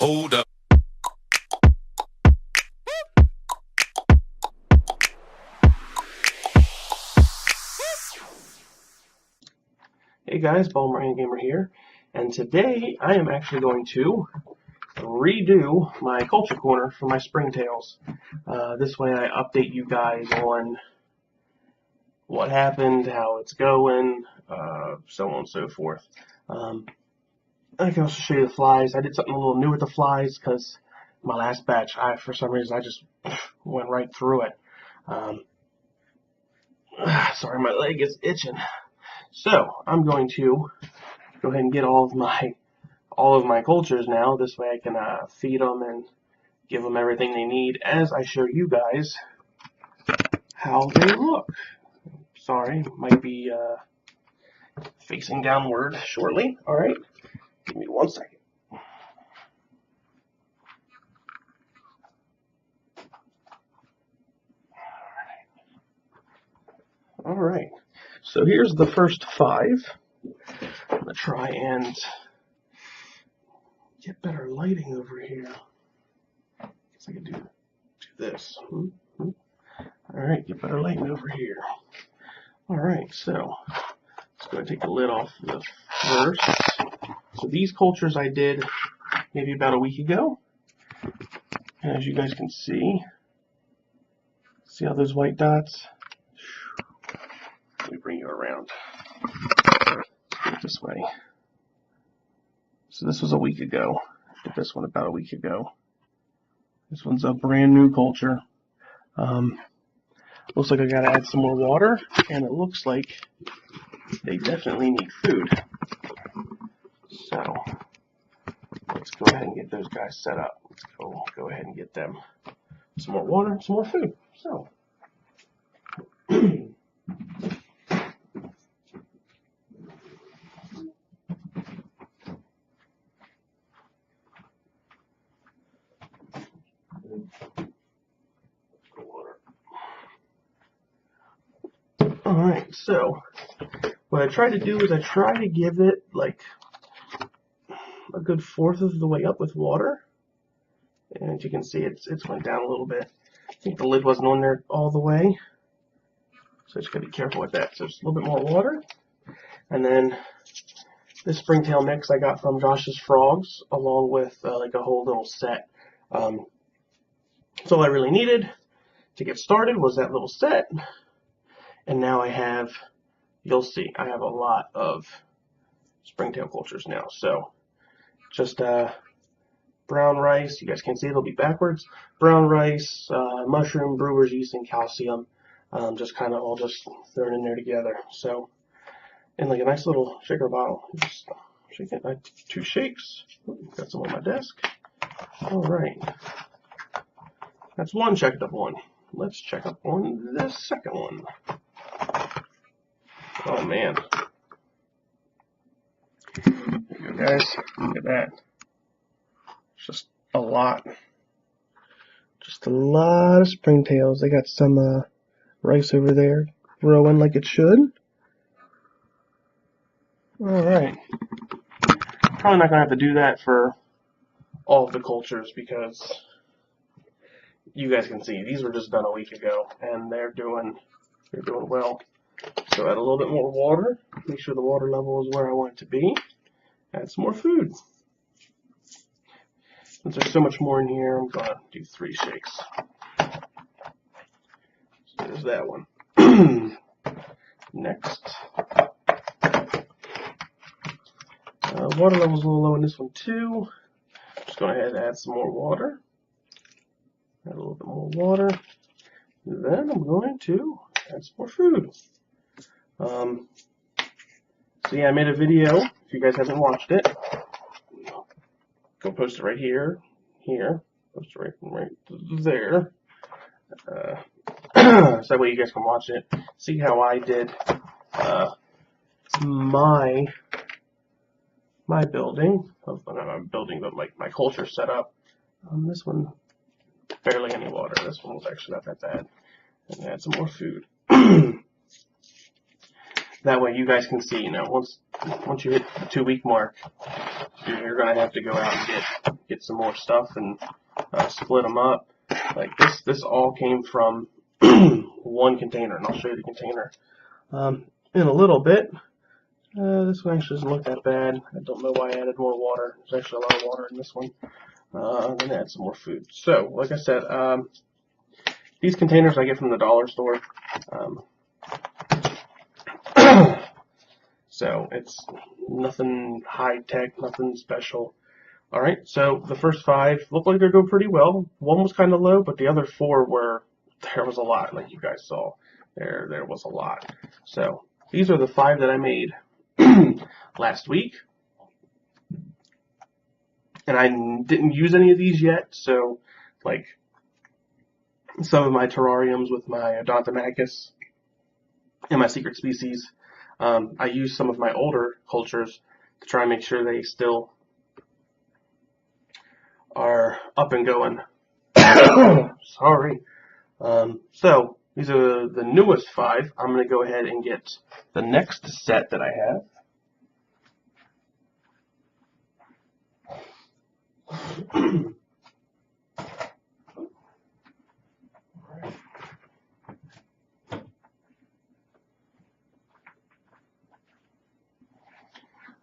Hold up. Hey guys, Ballmarine Gamer here, and today I am actually going to redo my culture corner for my SpringTails. This way I update you guys on what happened, how it's going, so on and so forth. I can also show you the flies. I did something a little new with the flies because my last batch, for some reason, I just went right through it. Sorry, my leg is itching. So I'm going to go ahead and get all of my cultures now. This way I can feed them and give them everything they need as I show you guys how they look. Sorry, might be facing downward shortly. All right, give me 1 second. All right, so here's the first 5. I'm gonna try and get better lighting over here. Guess I can do this. All right, get better lighting over here. All right, so let's go ahead and take the lid off the first. So these cultures I did maybe about a week ago. And as you guys can see all those white dots? Let me bring you around. Let's do it this way. So this was a week ago. I did this one about a week ago. This one's a brand new culture. Looks like I gotta add some more water, and it looks like they definitely need food. So let's go ahead and get those guys set up. Let's go ahead and get them some more water, some more food. So alright, so what I try to do is I try to give it like a good 1/4 of the way up with water. And as you can see, it's went down a little bit. I think the lid wasn't on there all the way, so I just gotta be careful with that. So just a little bit more water. And then this springtail mix I got from Josh's Frogs, along with like a whole little set. So all I really needed to get started was that little set. And now I have, you'll see, I have a lot of springtail cultures now. So just brown rice, you guys can see it'll be backwards. Brown rice, mushroom, brewer's yeast, and calcium. Just kind of all just thrown in there together. So in like a nice little shaker bottle. Just shake it, 2 shakes. Got some on my desk. All right. That's one checked up one. Let's check up on the second one. Oh man. There you go, guys. Look at that. Just a lot. Just a lot of springtails. They got some rice over there growing like it should. Alright. Probably not going to have to do that for all of the cultures because you guys can see these were just done a week ago and they're doing well. So add a little bit more water, make sure the water level is where I want it to be. Add some more food. Since there's so much more in here, I'm going to do 3 shakes. So there's that one. Next. Water level's a little low in this one too. Just go ahead and add some more water. Add a little bit more water. Then I'm going to add some more food. So yeah, I made a video. If you guys haven't watched it, go post it right here, post it right there. So that way you guys can watch it, see how I did my building. Not my building, but like my culture setup. This one barely any water. This one was actually not that bad. And add some more food. That way you guys can see, you know, once you hit the 2-week mark, you're gonna have to go out and get some more stuff and split them up. Like this all came from one container, and I'll show you the container in a little bit. This one actually doesn't look that bad. I don't know why I added more water. There's actually a lot of water in this one. I'm going to add some more food. So, like I said, these containers I get from the dollar store. So it's nothing high-tech, nothing special. Alright, so the first 5 look like they're doing pretty well. One was kind of low, but the other 4 were, there was a lot, like you guys saw. There was a lot. So these are the 5 that I made last week. And I didn't use any of these yet, so like some of my terrariums with my Odontomachus and my secret species, I used some of my older cultures to try and make sure they still are up and going. Sorry. So these are the newest 5. I'm going to go ahead and get the next set that I have.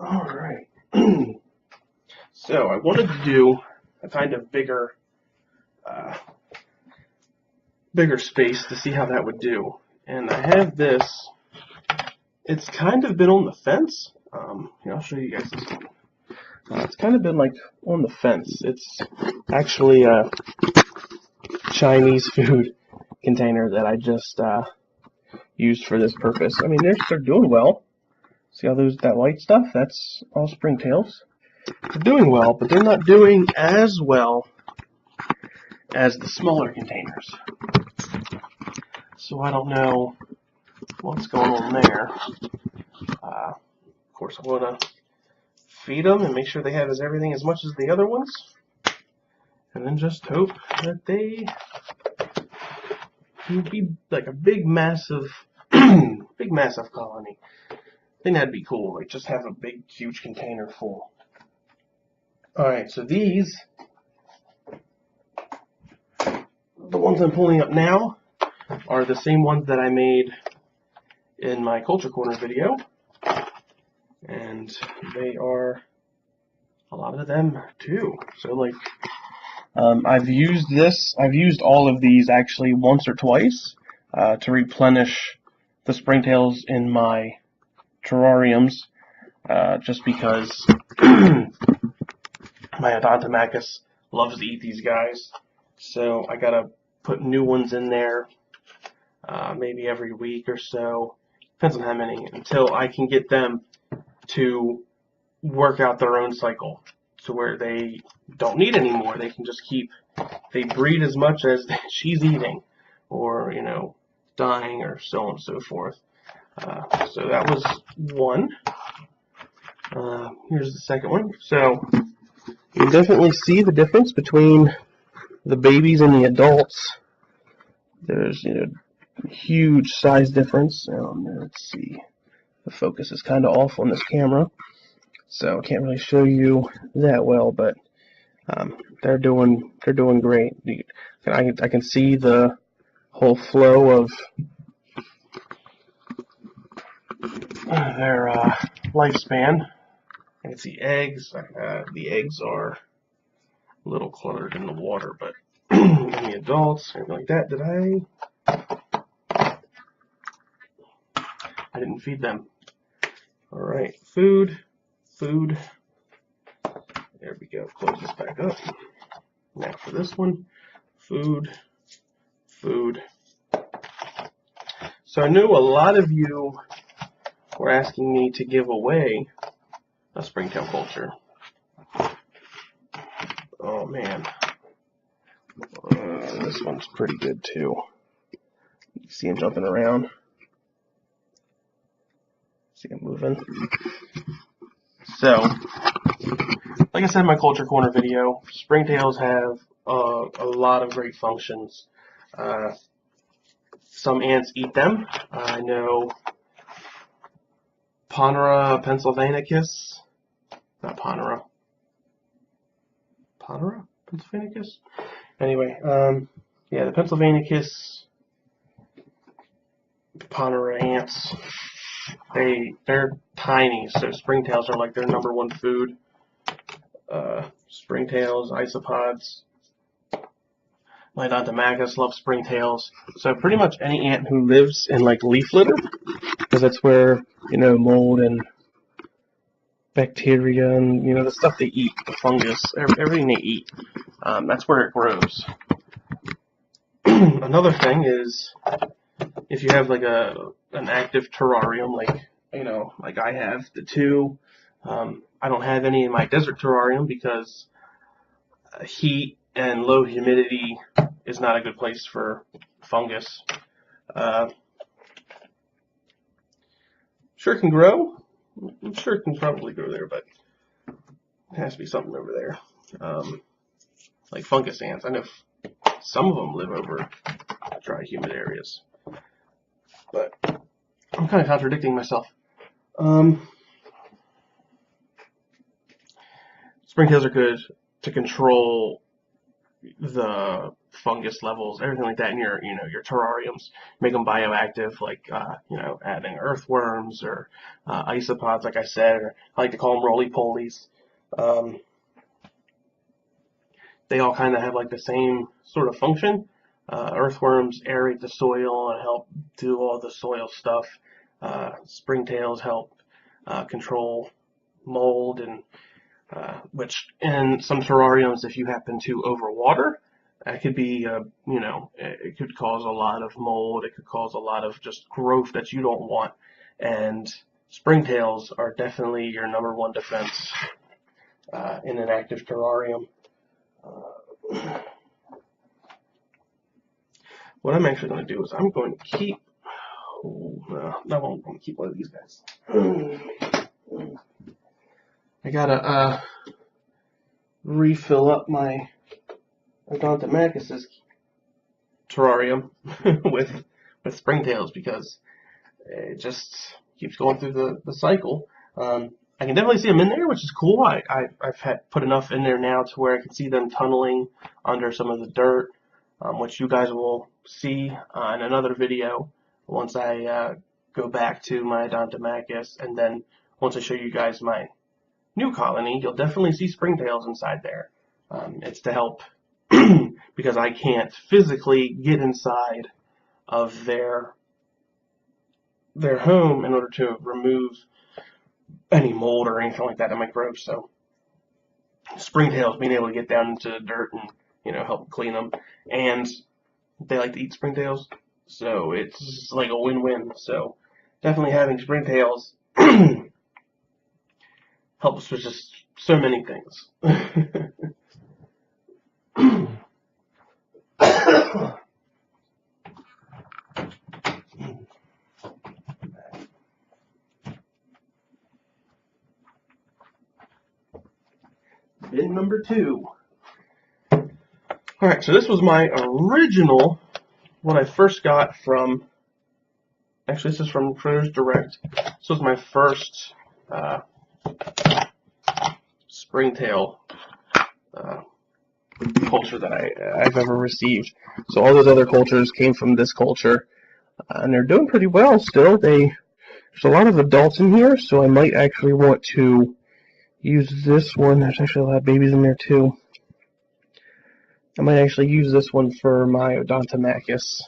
Alright. So I wanted to do a kind of bigger space to see how that would do. And I have this. It's kind of been on the fence. Here, I'll show you guys this one. It's kind of been like on the fence. It's actually a Chinese food container that I just used for this purpose. I mean, they're doing well. See all that white stuff? That's all SpringTails. They're doing well, but they're not doing as well as the smaller containers. So I don't know what's going on there. Of course, I want to feed them and make sure they have everything as much as the other ones, and then just hope that they will be like a big massive colony. I think that'd be cool, like just have a big huge container full. Alright, so these, the ones I'm pulling up now, are the same ones that I made in my Culture Corner video. And they are a lot of them too. So like, I've used all of these actually once or twice to replenish the SpringTails in my terrariums, just because my Odontomachus loves to eat these guys. So I gotta put new ones in there, maybe every week or so. Depends on how many, until I can get them to work out their own cycle to where they don't need any more. They can just they breed as much as she's eating, or dying, or so on and so forth. So that was one. Here's the second one. So you can definitely see the difference between the babies and the adults. There's huge size difference. Let's see. The focus is kind of off on this camera, so I can't really show you that well, but they're doing great. I can see the whole flow of their lifespan. I can see eggs. The eggs are a little cluttered in the water, but and the adults, anything like that. I didn't feed them. Alright, food. There we go. Close this back up. Now for this one, food. So I knew a lot of you were asking me to give away a SpringTail Culture. Oh man. This one's pretty good too. You see him jumping around. See him moving. So, like I said in my Culture Corner video, SpringTails have a lot of great functions. Some ants eat them. I know Ponera pennsylvanicus, not Ponera, Pennsylvanicus. Anyway, yeah, the Pennsylvanicus Panera ants. They're tiny, so springtails are like their #1 food. Springtails, isopods. My Odontomachus loves springtails. So pretty much any ant who lives in like leaf litter, because that's where, you know, mold and bacteria and, you know, the stuff they eat, the fungus, everything they eat, that's where it grows. Another thing is, if you have like an active terrarium, like, you know, like I have the two, I don't have any in my desert terrarium because heat and low humidity is not a good place for fungus. Sure can grow. I'm sure it can probably grow there, but there has to be something over there. Like fungus ants. I know some of them live over dry, humid areas. But I'm kind of contradicting myself. Springtails are good to control the fungus levels, everything like that in your, you know, your terrariums. Make them bioactive, like you know, adding earthworms or isopods, like I said, or I like to call them roly-polies. They all kind of have like the same sort of function. Earthworms aerate the soil and help do all the soil stuff. Springtails help control mold, and which in some terrariums, if you happen to overwater, that could be, you know, it could cause a lot of mold. It could cause a lot of just growth that you don't want. And springtails are definitely your #1 defense in an active terrarium. What I'm actually going to do is I'm going to keep, no, I'm going to keep one of these guys. I gotta refill up my Odontomachus's terrarium with springtails because it just keeps going through the cycle. I can definitely see them in there, which is cool. I've put enough in there now to where I can see them tunneling under some of the dirt, which you guys will see in another video once I go back to my Odontomachus, and then once I show you guys my new colony, you'll definitely see springtails inside there. It's to help because I can't physically get inside of their home in order to remove any mold or anything like that that might grow. So springtails being able to get down into the dirt and, you know, help clean them, and they like to eat springtails, so it's like a win-win. So definitely having springtails helps with just so many things. Bin number 2. Alright, so this was my original, what I first got from, actually this is from Critters Direct. This was my first springtail culture that I've ever received. So all those other cultures came from this culture, and they're doing pretty well still. There's a lot of adults in here, so I might actually want to use this one. There's actually a lot of babies in there too. I might actually use this one for my Odontomachus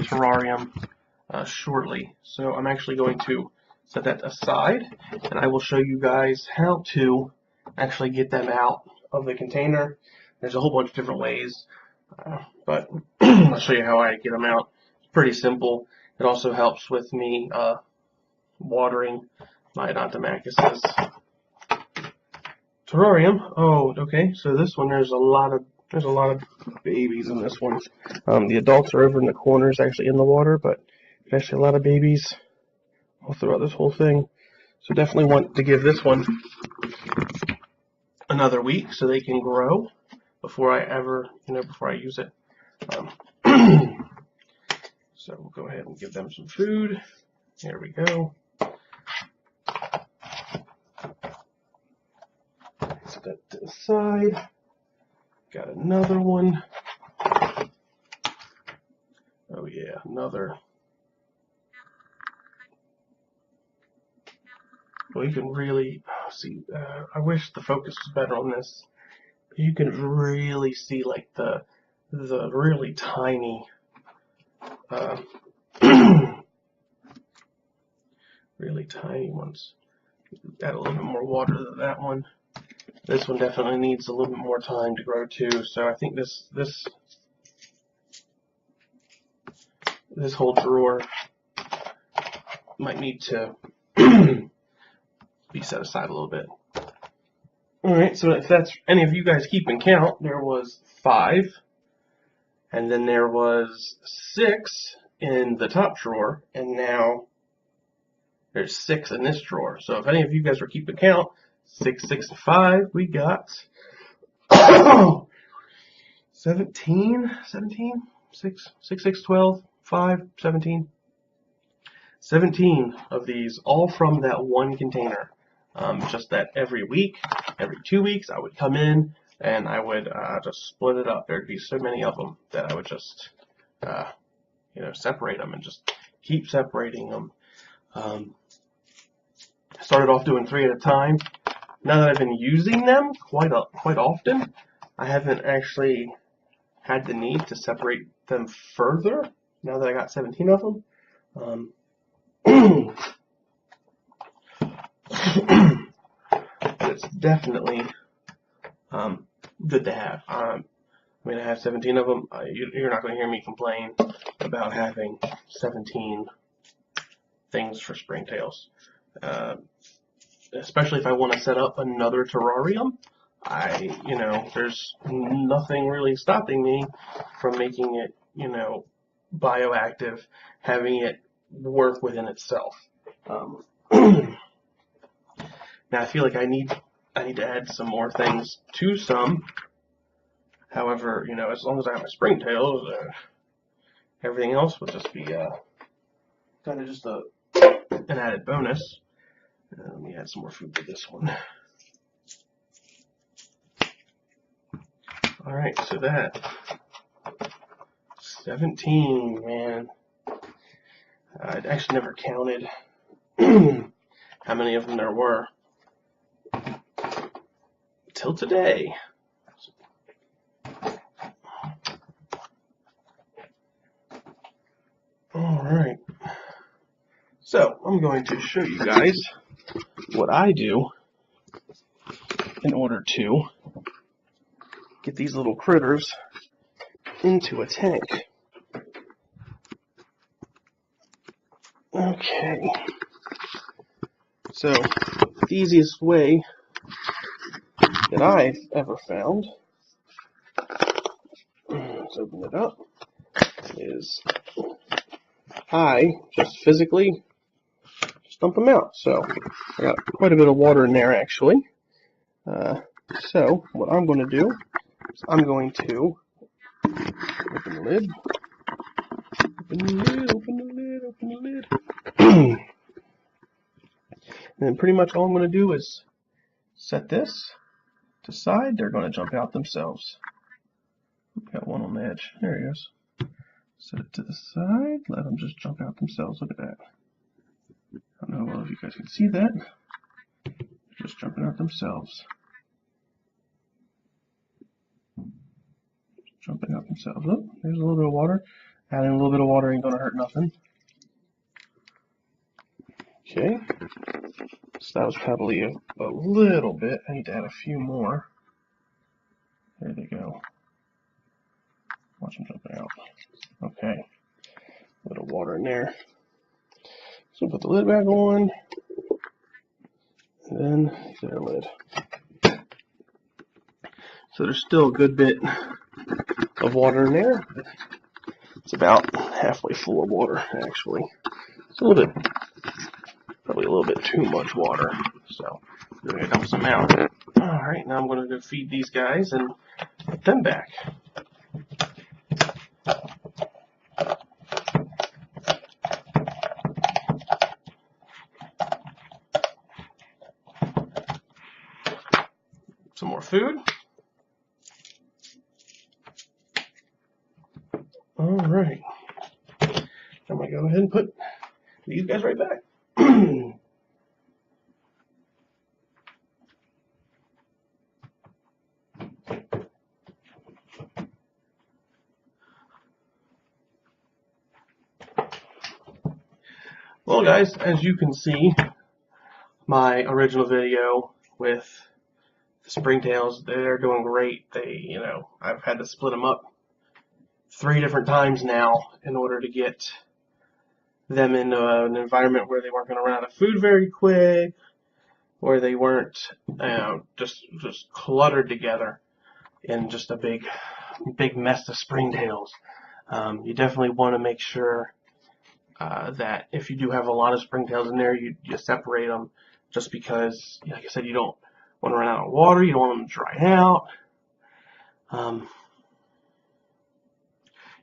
terrarium shortly. So I'm actually going to set that aside, and I will show you guys how to actually get them out of the container. There's a whole bunch of different ways, but I'll show you how I get them out. It's pretty simple. It also helps with me watering my Odontomachus's terrarium. Oh, okay. So this one, there's a lot of babies in this one. The adults are over in the corners, actually in the water, but there's actually a lot of babies all throughout this whole thing. So definitely want to give this one another week so they can grow before I use it. So we'll go ahead and give them some food. There we go. Set that to the side. Got another one. Oh yeah, another. Well, you can really see. I wish the focus was better on this. You can really see like the really tiny, really tiny ones. Add a little bit more water to that one. This one definitely needs a little bit more time to grow too. So I think this whole drawer might need to be set aside a little bit. Alright, so if that's any of you guys keeping count, there was 5, and then there was 6 in the top drawer, and now there's 6 in this drawer. So if any of you guys were keeping count, 6, 6, and 5, we got 17, 6, 6, 12, 5, 17. 17 of these, all from that one container. Just that every week, every 2 weeks, I would come in and I would just split it up. There'd be so many of them that I would just, separate them and just keep separating them. I started off doing 3 at a time. Now that I've been using them quite often, I haven't actually had the need to separate them further. Now that I got 17 of them. But it's definitely good to have. I have 17 of them. You're not going to hear me complain about having 17 things for SpringTails. Especially if I want to set up another terrarium, there's nothing really stopping me from making it, bioactive, having it work within itself. Now I feel like I need to add some more things to some. However, as long as I have my SpringTails, everything else will just be kind of just an added bonus. Let me add some more food to this one. Alright, so that 17, man. I actually never counted how many of them there were till today. Alright, so I'm going to show you guys what I do in order to get these little critters into a tank. Okay, so the easiest way that I've ever found, let's open it up, is I just physically just dump them out. So I got quite a bit of water in there actually. So what I'm going to do is I'm going to open the lid, open the lid. And then pretty much all I'm going to do is set this to side. They're going to jump out themselves. Got one on the edge. There he is. Set it to the side. Let them just jump out themselves. Look at that. I don't know if you guys can see that. They're just jumping out themselves. Jumping out themselves. Oh, there's a little bit of water. Adding a little bit of water ain't going to hurt nothing. Okay. So that was probably a little bit. I need to add a few more. There they go. Watch them jumping out. Okay. A little water in there. So put the lid back on. And then their lid. So there's still a good bit of water in there. It's about halfway full of water, actually. It's a little bit, probably a little bit too much water. So we're going to dump some out. Alright, now I'm going to go feed these guys and put them back. Some more food. Alright, I'm going to go ahead and put these guys right back. Well guys, as you can see, my original video with the springtails, they're doing great. I've had to split them up 3 different times now in order to get them in an environment where they weren't going to run out of food very quick, where they weren't just cluttered together in just a big mess of springtails. You definitely want to make sure that if you do have a lot of springtails in there, you separate them, just because, like I said, you don't want to run out of water, you don't want them to dry out,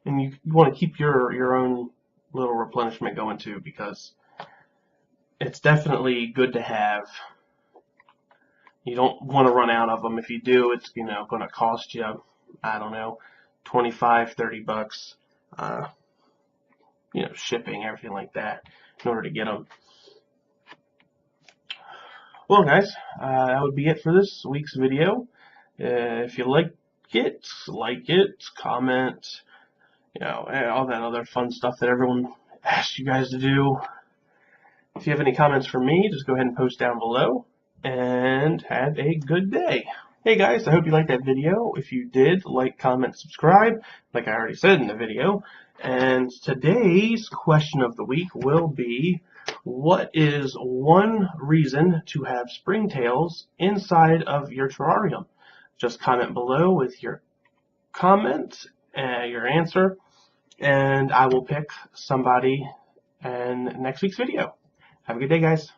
and you want to keep your own little replenishment going too, because it's definitely good to have. You don't want to run out of them. If you do, it's going to cost you, I don't know, $25-30, shipping, everything like that, in order to get them. Well guys, that would be it for this week's video. If you like it, comment, all that other fun stuff that everyone asks you guys to do. If you have any comments for me, just go ahead and post down below, and have a good day. Hey guys, I hope you liked that video. If you did, like, comment, subscribe, like I already said in the video. And today's question of the week will be, what is one reason to have springtails inside of your terrarium? Just comment below with your comment, your answer, and I will pick somebody in next week's video. Have a good day, guys.